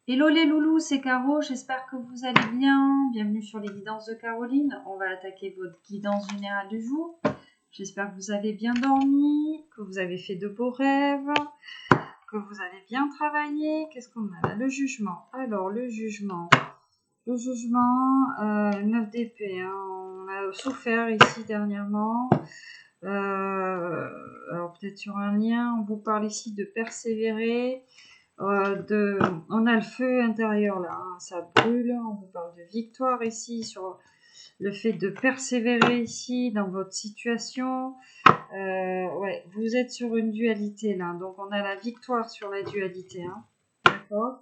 Hello les loulous, c'est Caro, j'espère que vous allez bien. Bienvenue sur les guidances de Caroline. On va attaquer votre guidance générale du jour. J'espère que vous avez bien dormi, que vous avez fait de beaux rêves, que vous avez bien travaillé. Qu'est-ce qu'on a là? Le jugement. Alors, le jugement. 9 d'épée. Hein. On a souffert ici dernièrement. Alors, peut-être sur un lien, on vous parle ici de persévérer. On a le feu intérieur là, hein, ça brûle. On vous parle de victoire ici sur le fait de persévérer ici dans votre situation. Ouais, vous êtes sur une dualité là, donc on a la victoire sur la dualité, hein. D'accord.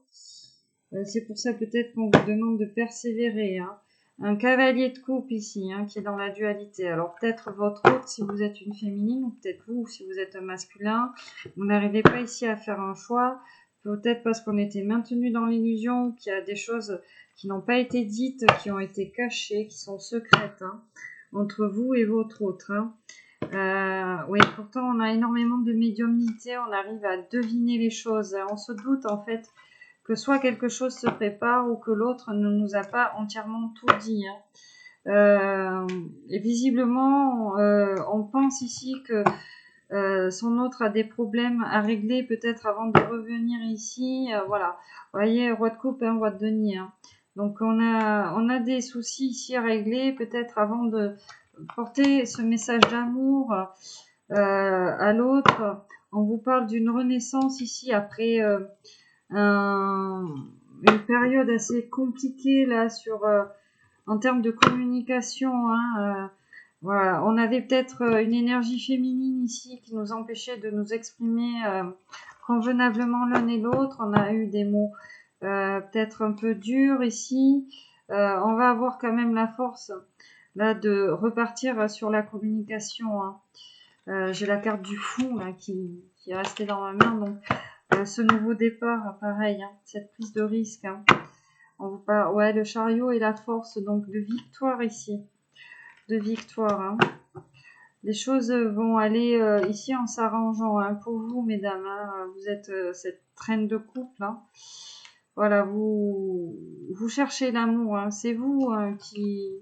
C'est pour ça peut-être qu'on vous demande de persévérer, hein. Un cavalier de coupe ici, hein, qui est dans la dualité. Alors peut-être votre hôte si vous êtes une féminine, ou peut-être vous si vous êtes un masculin. Vous n'arrivez pas ici à faire un choix. Peut-être parce qu'on était maintenu dans l'illusion, qu'il y a des choses qui n'ont pas été dites, qui ont été cachées, qui sont secrètes, hein, entre vous et votre autre. Hein. Oui, pourtant on a énormément de médiumnité, on arrive à deviner les choses. On se doute en fait que soit quelque chose se prépare ou que l'autre ne nous a pas entièrement tout dit. Hein. Et visiblement, on pense ici que son autre a des problèmes à régler peut-être avant de revenir ici. Voilà, vous voyez, roi de coupe, hein, roi de denier. Hein. Donc on a des soucis ici à régler peut-être avant de porter ce message d'amour à l'autre. On vous parle d'une renaissance ici après une période assez compliquée là sur en termes de communication. Hein, voilà, on avait peut-être une énergie féminine ici qui nous empêchait de nous exprimer convenablement l'un et l'autre. On a eu des mots peut-être un peu durs ici. On va avoir quand même la force là de repartir sur la communication. Hein. J'ai la carte du fou là, qui est restée dans ma main. Donc ce nouveau départ, pareil, hein, cette prise de risque. Hein. On vous parle, ouais, le chariot et la force, donc de victoire ici. De victoire. Hein. Les choses vont aller ici en s'arrangeant. Hein, pour vous, mesdames, hein, vous êtes cette traîne de couple. Hein. Voilà, vous cherchez l'amour. Hein. C'est vous qui...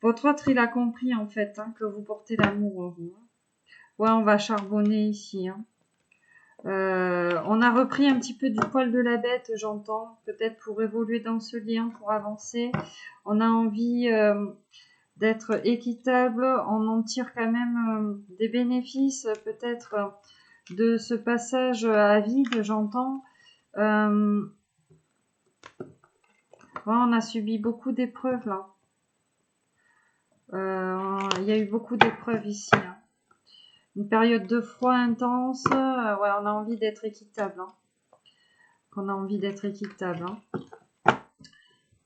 Votre autre, il a compris en fait hein, que vous portez l'amour en vous. Hein. Ouais, on va charbonner ici. Hein. On a repris un petit peu du poil de la bête, j'entends, peut-être pour évoluer dans ce lien, pour avancer. On a envie d'être équitable, on en tire quand même des bénéfices, peut-être de ce passage à vide, j'entends. Ouais, on a subi beaucoup d'épreuves là. Il y a eu beaucoup d'épreuves ici. Hein. Une période de froid intense, ouais, on a envie d'être équitable. Hein. On a envie d'être équitable. Hein.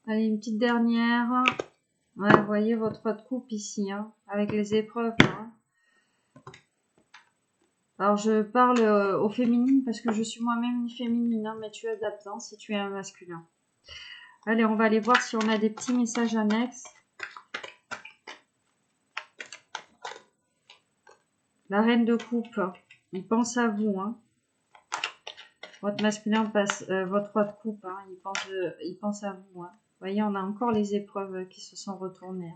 Allez, une petite dernière. Ouais, vous voyez votre roi de coupe ici, hein, avec les épreuves. Hein. Alors, je parle au féminin parce que je suis moi-même une féminine, hein, mais tu adaptes hein, si tu es un masculin. Allez, on va aller voir si on a des petits messages annexes. La reine de coupe, il pense à vous. Hein. Votre masculin passe, votre roi de coupe, hein, il pense à vous. Hein. Vous voyez, on a encore les épreuves qui se sont retournées.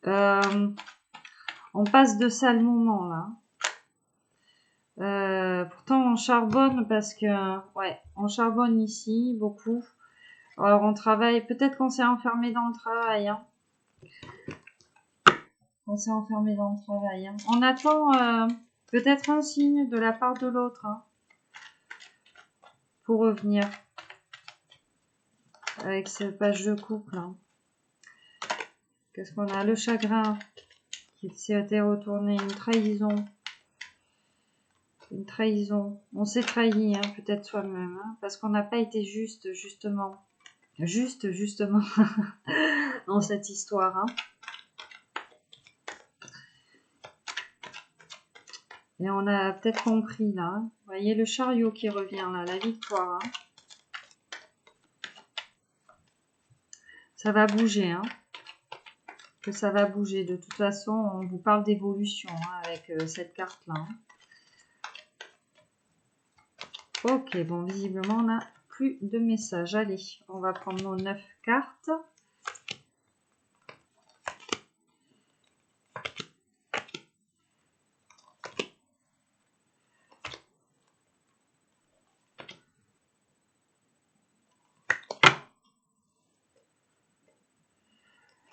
Hein. On passe de sales moments là. Pourtant on charbonne parce que ouais, on charbonne ici beaucoup. Alors on travaille, peut-être qu'on s'est enfermé dans le travail. Hein. On s'est enfermé dans le travail. Hein. On attend peut-être un signe de la part de l'autre hein, pour revenir avec cette page de couple. Hein. Qu'est-ce qu'on a? Le chagrin qui s'est retourné, une trahison. Une trahison. On s'est trahi, hein, peut-être soi-même, hein, parce qu'on n'a pas été justement, dans cette histoire. Hein. Et on a peut-être compris là. Hein. Vous voyez le chariot qui revient là, la victoire. Hein. Ça va bouger, hein. Que ça va bouger. De toute façon, on vous parle d'évolution hein, avec cette carte-là. Hein. Ok, bon, visiblement, on n'a plus de messages. Allez, on va prendre nos 9 cartes.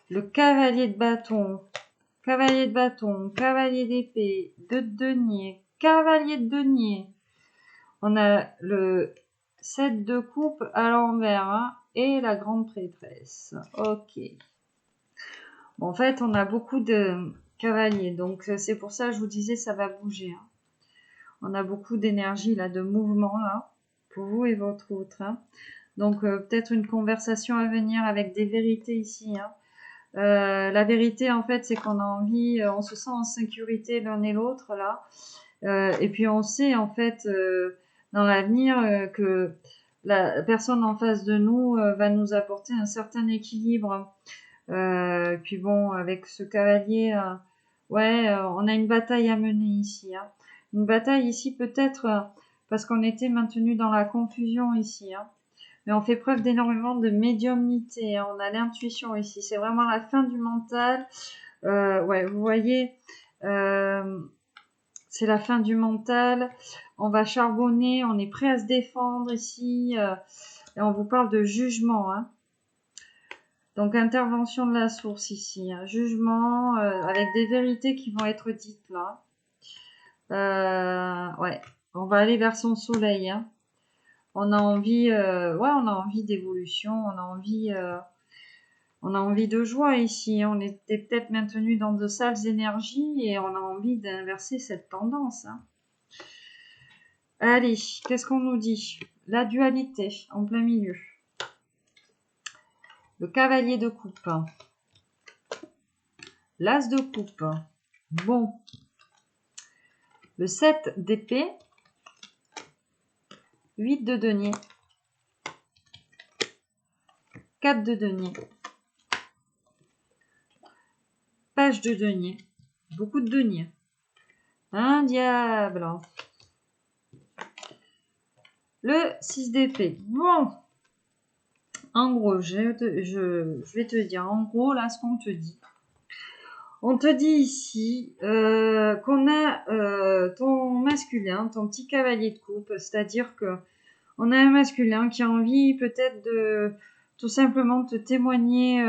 Le cavalier de bâton, cavalier de bâton, cavalier d'épée, 2 de denier, cavalier de denier. On a le 7 de coupe à l'envers hein, et la grande prêtresse. Ok. Bon, en fait, on a beaucoup de cavaliers, donc c'est pour ça que je vous disais ça va bouger. Hein. On a beaucoup d'énergie là, de mouvement là, pour vous et votre autre. Hein. Donc peut-être une conversation à venir avec des vérités ici. Hein. La vérité, en fait, c'est qu'on a envie, on se sent en sécurité l'un et l'autre là. Et puis on sait en fait dans l'avenir que la personne en face de nous va nous apporter un certain équilibre. Puis bon, avec ce cavalier, ouais, on a une bataille à mener ici. Hein. Une bataille ici peut-être parce qu'on était maintenu dans la confusion ici. Hein. Mais on fait preuve d'énormément de médiumnité. Hein. On a l'intuition ici. C'est vraiment la fin du mental. Ouais, vous voyez, c'est la fin du mental. On va charbonner. On est prêt à se défendre ici. Et on vous parle de jugement. Hein. Donc, intervention de la source ici. Hein. Jugement avec des vérités qui vont être dites là. Ouais, on va aller vers son soleil. Hein. On a envie, ouais, on a envie d'évolution. On a envie de joie ici. On était peut-être maintenu dans de sales énergies et on a envie d'inverser cette tendance. Hein. Allez, qu'est-ce qu'on nous dit? La dualité en plein milieu. Le cavalier de coupe. L'as de coupe. Bon. Le 7 d'épée. 8 de denier. 4 de denier. Page de denier. Beaucoup de denier. Un diable. Le 6 d'épée. Bon. En gros, je vais te dire, en gros, là, ce qu'on te dit. On te dit ici qu'on a ton masculin, ton petit cavalier de coupe, c'est-à-dire que on a un masculin qui a envie peut-être de tout simplement te témoigner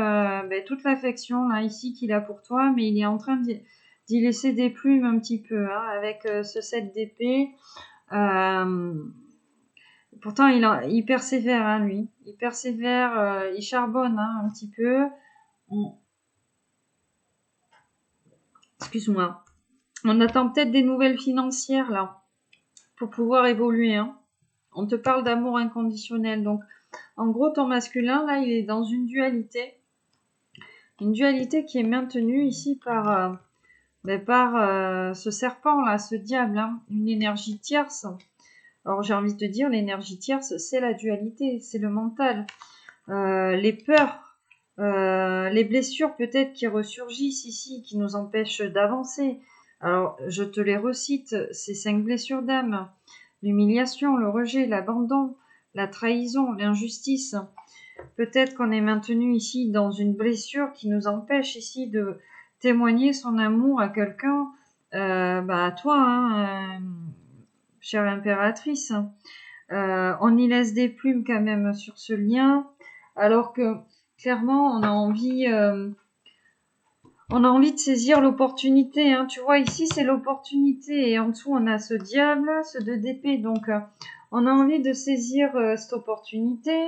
toute l'affection là ici qu'il a pour toi, mais il est en train d'y laisser des plumes un petit peu hein, avec ce 7 d'épée. Pourtant, il persévère, hein, lui. Il persévère, il charbonne hein, un petit peu. Excuse-moi. On attend peut-être des nouvelles financières, là, pour pouvoir évoluer. Hein. On te parle d'amour inconditionnel. Donc, en gros, ton masculin, là, il est dans une dualité. Une dualité qui est maintenue ici par ce serpent, là, ce diable. Hein. Une énergie tierce. Alors j'ai envie de te dire, l'énergie tierce, c'est la dualité, c'est le mental. Les peurs, les blessures peut-être qui ressurgissent ici, qui nous empêchent d'avancer. Alors je te les recite, ces 5 blessures d'âme. L'humiliation, le rejet, l'abandon, la trahison, l'injustice. Peut-être qu'on est maintenu ici dans une blessure qui nous empêche ici de témoigner son amour à quelqu'un, à toi, hein, chère impératrice. On y laisse des plumes quand même sur ce lien, alors que clairement on a envie de saisir l'opportunité. Hein. Tu vois ici c'est l'opportunité et en dessous on a ce diable, ce 2 d'épée. Donc on a envie de saisir cette opportunité.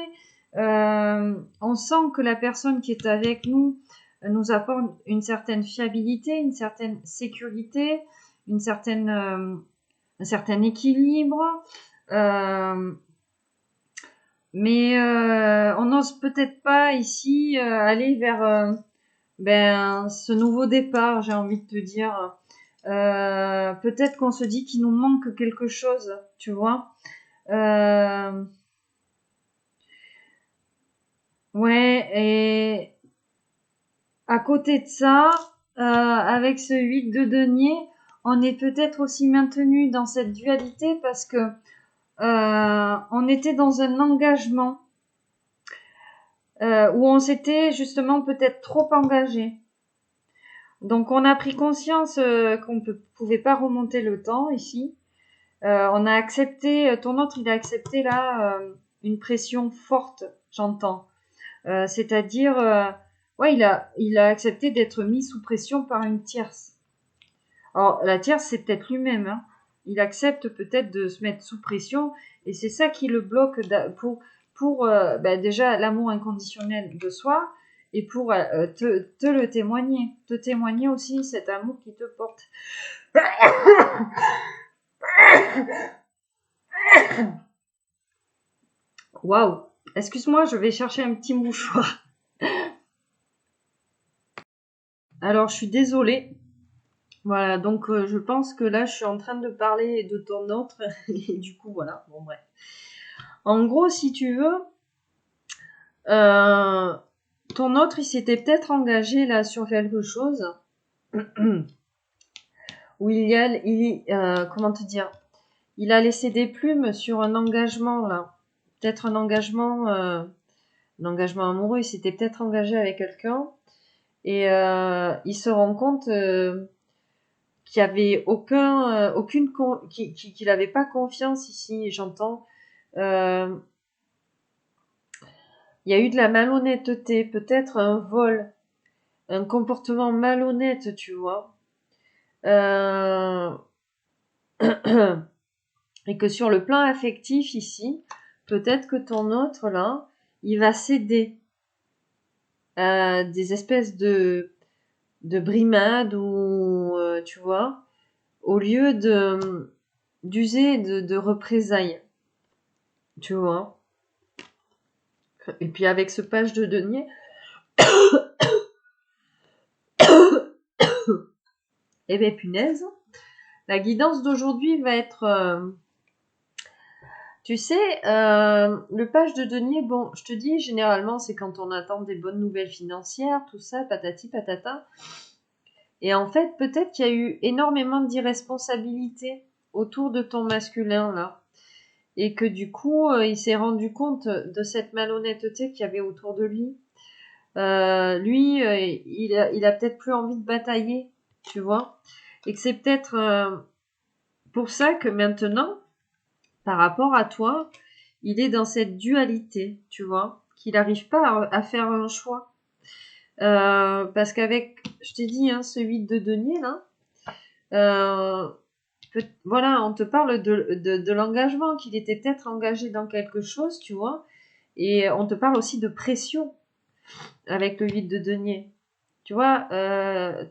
On sent que la personne qui est avec nous nous apporte une certaine fiabilité, une certaine sécurité, un certain équilibre. Mais on n'ose peut-être pas ici aller vers ce nouveau départ, j'ai envie de te dire. Peut-être qu'on se dit qu'il nous manque quelque chose, tu vois. Ouais, et à côté de ça, avec ce 8 de denier, on est peut-être aussi maintenu dans cette dualité parce que on était dans un engagement où on s'était justement peut-être trop engagé. Donc on a pris conscience qu'on ne pouvait pas remonter le temps ici. On a accepté, ton autre il a accepté là une pression forte, j'entends. C'est-à-dire, ouais, il a accepté d'être mis sous pression par une tierce. Alors la tierce c'est peut-être lui-même, hein. Il accepte peut-être de se mettre sous pression et c'est ça qui le bloque pour déjà l'amour inconditionnel de soi et pour te le témoigner, te témoigner aussi cet amour qui te porte. Waouh, excuse-moi, je vais chercher un petit mouchoir. Alors je suis désolée. Voilà, donc je pense que là je suis en train de parler de ton autre et du coup voilà, bon bref. En gros, si tu veux, ton autre il s'était peut-être engagé là sur quelque chose où comment te dire, il a laissé des plumes sur un engagement là, peut-être un engagement amoureux, il s'était peut-être engagé avec quelqu'un et il se rend compte qu'il y avait qu'il n'avait pas confiance ici, j'entends. Il y a eu de la malhonnêteté, peut-être un vol, un comportement malhonnête, tu vois. Et que sur le plan affectif ici, peut-être que ton autre là, il va céder à des espèces de brimades ou tu vois, au lieu d'user de représailles, tu vois. Et puis avec ce page de denier, eh ben punaise, la guidance d'aujourd'hui va être, tu sais, le page de denier, bon, je te dis, généralement, c'est quand on attend des bonnes nouvelles financières, tout ça, patati patata. Et en fait, peut-être qu'il y a eu énormément d'irresponsabilité autour de ton masculin, là. Et que du coup, il s'est rendu compte de cette malhonnêteté qu'il y avait autour de lui. Lui, il a peut-être plus envie de batailler, tu vois. Et que c'est peut-être pour ça que maintenant, par rapport à toi, il est dans cette dualité, tu vois, qu'il n'arrive pas à faire un choix. Parce qu'avec, je t'ai dit, hein, ce 8 de denier, là, voilà, on te parle de l'engagement, qu'il était peut-être engagé dans quelque chose, tu vois, et on te parle aussi de pression avec le 8 de denier. Tu vois,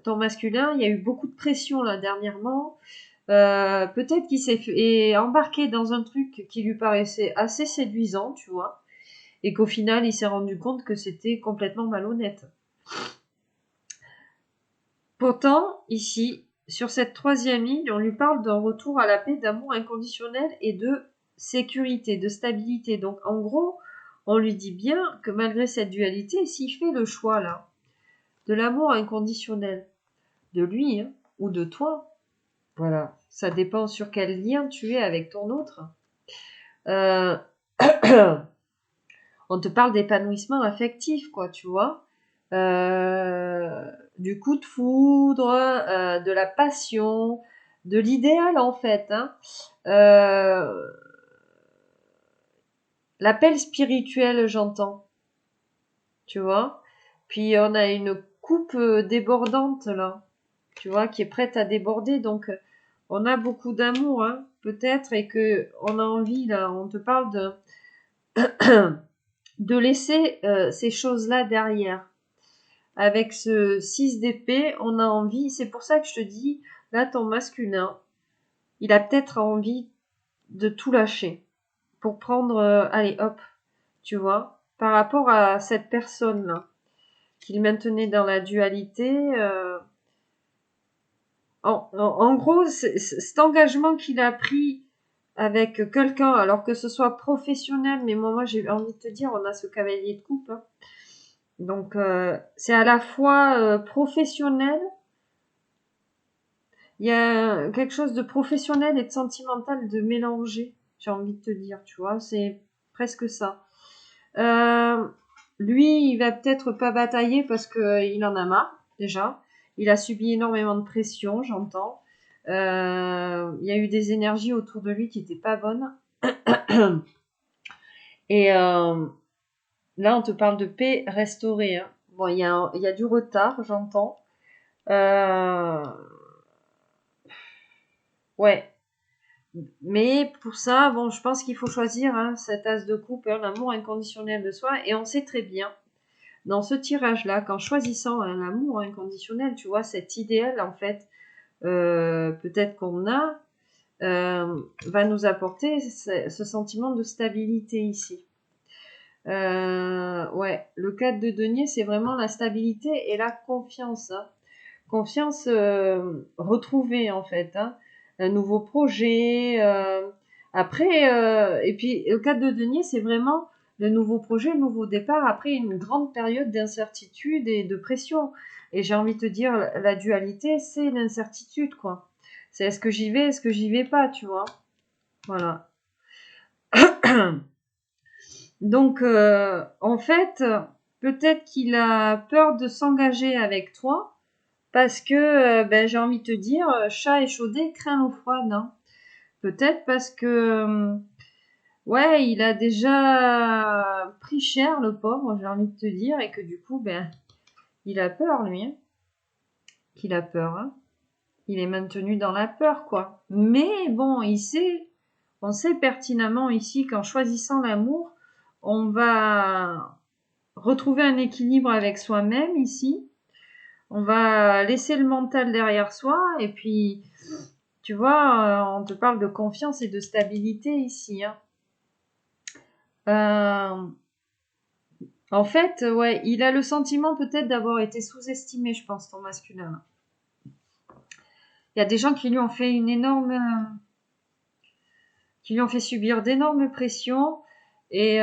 ton masculin, il y a eu beaucoup de pression là dernièrement. Peut-être qu'il s'est embarqué dans un truc qui lui paraissait assez séduisant, tu vois, et qu'au final, il s'est rendu compte que c'était complètement malhonnête. Pourtant, ici, sur cette troisième ligne, on lui parle d'un retour à la paix, d'amour inconditionnel et de sécurité, de stabilité. Donc, en gros, on lui dit bien que malgré cette dualité, s'il fait le choix là, de l'amour inconditionnel, de lui hein, ou de toi, voilà, ça dépend sur quel lien tu es avec ton autre. On te parle d'épanouissement affectif, quoi, tu vois. Du coup de foudre, de la passion, de l'idéal en fait. Hein. L'appel spirituel, j'entends. Tu vois. Puis on a une coupe débordante là, tu vois, qui est prête à déborder. Donc on a beaucoup d'amour, hein, peut-être, et que on a envie là. On te parle de laisser ces choses-là derrière. Avec ce 6 d'épée, on a envie, c'est pour ça que je te dis, là, ton masculin, il a peut-être envie de tout lâcher pour prendre, allez, hop, tu vois, par rapport à cette personne-là, qu'il maintenait dans la dualité. En gros, cet engagement qu'il a pris avec quelqu'un, alors que ce soit professionnel, mais moi j'ai envie de te dire, on a ce cavalier de coupe, hein. Donc, c'est à la fois professionnel, il y a quelque chose de professionnel et de sentimental de mélanger, j'ai envie de te dire, tu vois, c'est presque ça. Lui, il va peut-être pas batailler parce que il en a marre, déjà. Il a subi énormément de pression, j'entends. Il y a eu des énergies autour de lui qui étaient pas bonnes. Et là, on te parle de paix restaurée, hein. Bon, il y a du retard, j'entends. Ouais. Mais pour ça, bon, je pense qu'il faut choisir hein, cet as de coupe, hein, l'amour inconditionnel de soi. Et on sait très bien, dans ce tirage-là, qu'en choisissant un amour inconditionnel, tu vois, cet idéal, en fait, peut-être qu'on a, va nous apporter ce sentiment de stabilité ici. Ouais, le 4 de denier, c'est vraiment la stabilité et la confiance. Hein. Confiance retrouvée, en fait. Hein. Un nouveau projet. Après, et puis le 4 de denier, c'est vraiment le nouveau projet, le nouveau départ, après une grande période d'incertitude et de pression. Et j'ai envie de te dire, la dualité, c'est l'incertitude, quoi. C'est est-ce que j'y vais, est-ce que j'y vais pas, tu vois. Voilà. Donc, en fait, peut-être qu'il a peur de s'engager avec toi parce que, ben, j'ai envie de te dire, chat échaudé craint l'eau froide. Hein. Peut-être parce que, ouais, il a déjà pris cher, le pauvre, j'ai envie de te dire, et que du coup, ben, il a peur, lui. Hein. Qu'il a peur. Hein. Il est maintenu dans la peur, quoi. Mais bon, on sait pertinemment ici qu'en choisissant l'amour, on va retrouver un équilibre avec soi-même ici. On va laisser le mental derrière soi et puis, tu vois, on te parle de confiance et de stabilité ici. Hein. En fait, ouais, il a le sentiment peut-être d'avoir été sous-estimé, je pense, ton masculin. Il y a des gens qui lui ont fait qui lui ont fait subir d'énormes pressions et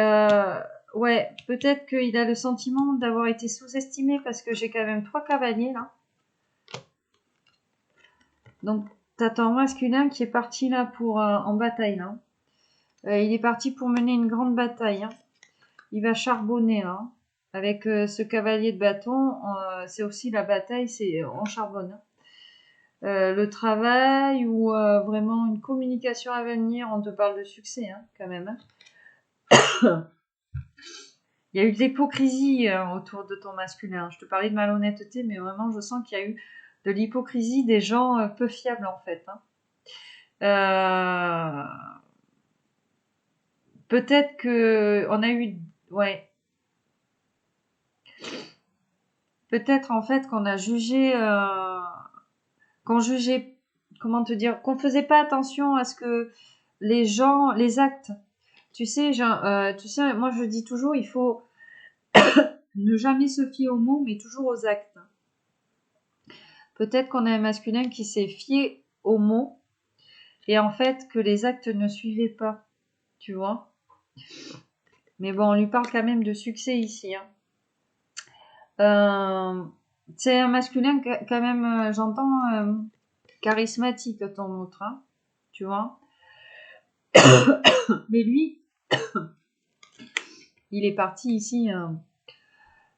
ouais, peut-être qu'il a le sentiment d'avoir été sous-estimé parce que j'ai quand même 3 cavaliers là. Donc, t'as ton masculin qui est parti là pour en bataille là. Il est parti pour mener une grande bataille. Hein. Il va charbonner là. Avec ce cavalier de bâton, c'est aussi la bataille, c'est on charbonne. Hein. Le travail ou vraiment une communication à venir, on te parle de succès hein, quand même. Hein. Il y a eu de l'hypocrisie autour de ton masculin. Je te parlais de malhonnêteté, mais vraiment, je sens qu'il y a eu de l'hypocrisie des gens peu fiables en fait. Hein. Peut-être que on a eu, ouais, peut-être en fait qu'on a jugé, qu'on jugeait, comment te dire, qu'on faisait pas attention à ce que les gens, les actes. Tu sais, moi je dis toujours, il faut ne jamais se fier aux mots, mais toujours aux actes. Peut-être qu'on a un masculin qui s'est fié aux mots et en fait que les actes ne suivaient pas, tu vois. Mais bon, on lui parle quand même de succès ici. Hein. C'est un masculin quand même, j'entends, charismatique ton autre, hein, tu vois. Mais lui, il est parti ici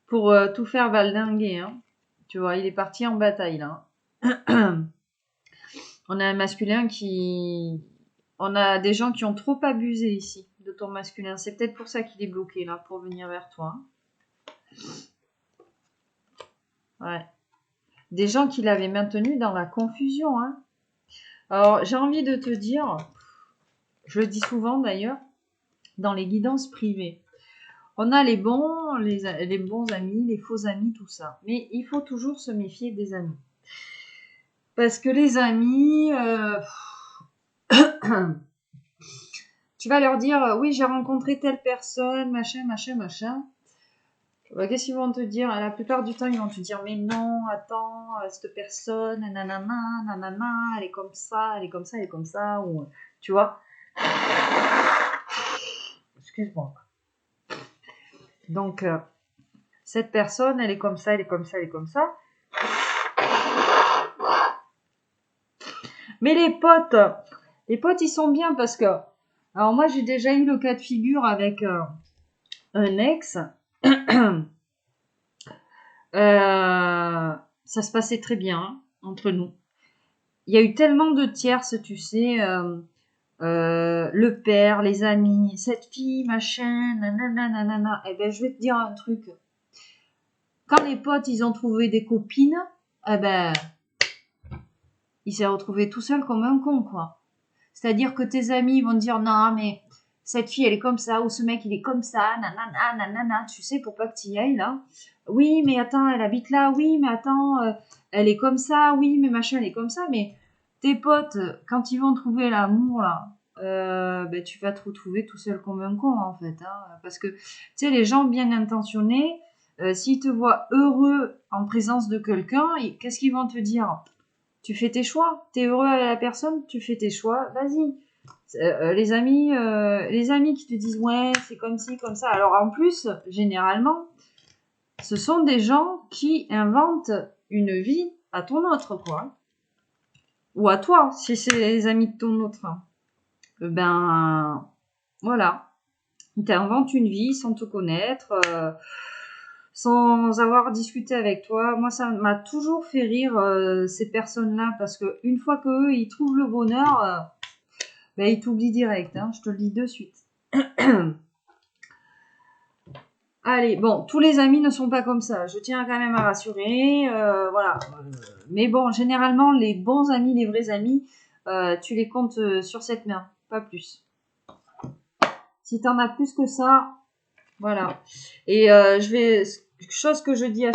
pour tout faire valdinguer, hein. Tu vois, il est parti en bataille là. On a un masculin qui... On a des gens qui ont trop abusé ici de ton masculin. C'est peut-être pour ça qu'il est bloqué là, pour venir vers toi. Ouais. Des gens qui l'avaient maintenu dans la confusion. Hein. Alors, j'ai envie de te dire, je le dis souvent d'ailleurs, dans les guidances privées. On a les bons amis, les faux amis, tout ça. Mais il faut toujours se méfier des amis. Parce que les amis, tu vas leur dire, oui, j'ai rencontré telle personne, machin, machin, machin. Bah, qu'est-ce qu'ils vont te dire? La plupart du temps, ils vont te dire, mais non, attends, cette personne, nanana, nanana, elle est comme ça, elle est comme ça, elle est comme ça, ou, tu vois. Excuse-moi. Donc, cette personne, elle est comme ça, elle est comme ça, elle est comme ça. Mais les potes, ils sont bien parce que Alors moi, j'ai déjà eu le cas de figure avec un ex. Ça se passait très bien hein, entre nous. Il y a eu tellement de tierces, tu sais, le père, les amis, cette fille, machin, nanana, nanana. Eh ben, je vais te dire un truc. Quand les potes, ils ont trouvé des copines, eh ben, il s'est retrouvé tout seul comme un con, quoi. C'est-à-dire que tes amis vont te dire, non, mais cette fille, elle est comme ça, ou ce mec, il est comme ça, nanana, nanana, tu sais, pour pas que tu y ailles, là. Oui, mais attends, elle habite là, oui, mais attends, elle est comme ça, oui, mais machin, elle est comme ça, mais tes potes, quand ils vont trouver l'amour, là, ben, tu vas te retrouver tout seul comme un con, en fait, hein, parce que, tu sais, les gens bien intentionnés, s'ils te voient heureux en présence de quelqu'un, qu'est-ce qu'ils vont te dire? Tu fais tes choix. T'es heureux avec la personne, tu fais tes choix. Vas-y. Les amis qui te disent ouais, c'est comme ci, comme ça. Alors en plus, généralement, ce sont des gens qui inventent une vie à ton autre, quoi. Ou à toi, si c'est les amis de ton autre. Ben voilà. Ils t'inventent une vie sans te connaître. Sans avoir discuté avec toi. Moi, ça m'a toujours fait rire ces personnes-là parce que une fois qu'eux, ils trouvent le bonheur, ben, ils t'oublient direct. Hein, je te le dis de suite. Allez, bon, tous les amis ne sont pas comme ça. Je tiens quand même à rassurer. Voilà. Mais bon, généralement, les bons amis, les vrais amis, tu les comptes sur cette main, pas plus. Si t'en as plus que ça, voilà. Et chose que je dis à